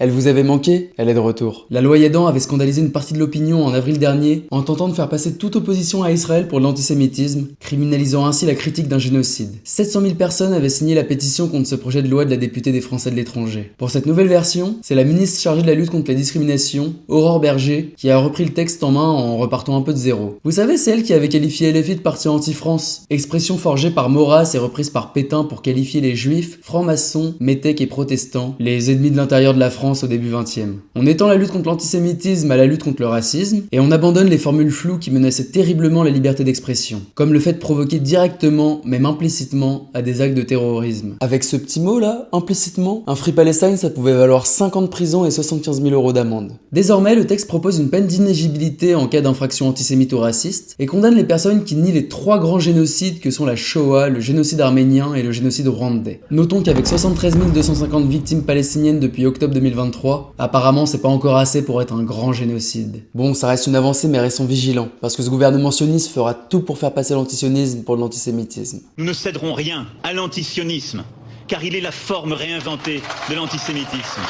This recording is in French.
Elle vous avait manqué, elle est de retour. La loi Yadan avait scandalisé une partie de l'opinion en avril dernier en tentant de faire passer toute opposition à Israël pour l'antisémitisme, criminalisant ainsi la critique d'un génocide. 700 000 personnes avaient signé la pétition contre ce projet de loi de la députée des Français de l'étranger. Pour cette nouvelle version, c'est la ministre chargée de la lutte contre la discrimination, Aurore Berger, qui a repris le texte en main en repartant un peu de zéro. Vous savez, c'est elle qui avait qualifié LFI de parti anti-France, expression forgée par Maurras et reprise par Pétain pour qualifier les juifs, francs-maçons, métèques et protestants, les ennemis de l'intérieur de la France au début 20e. On étend la lutte contre l'antisémitisme à la lutte contre le racisme, et on abandonne les formules floues qui menaçaient terriblement la liberté d'expression, comme le fait de provoquer directement, même implicitement, à des actes de terrorisme. Avec ce petit mot là, implicitement, un Free Palestine ça pouvait valoir 5 ans de prison et 75 000 € d'amende. Désormais, le texte propose une peine d'inéligibilité en cas d'infraction antisémite ou raciste, et condamne les personnes qui nient les 3 grands génocides que sont la Shoah, le génocide arménien et le génocide rwandais. Notons qu'avec 73 250 victimes palestiniennes depuis octobre 2023, apparemment c'est pas encore assez pour être un grand génocide. Bon, ça reste une avancée mais restons vigilants, parce que ce gouvernement sioniste fera tout pour faire passer l'antisionisme pour l'antisémitisme. Nous ne céderons rien à l'antisionisme, car il est la forme réinventée de l'antisémitisme.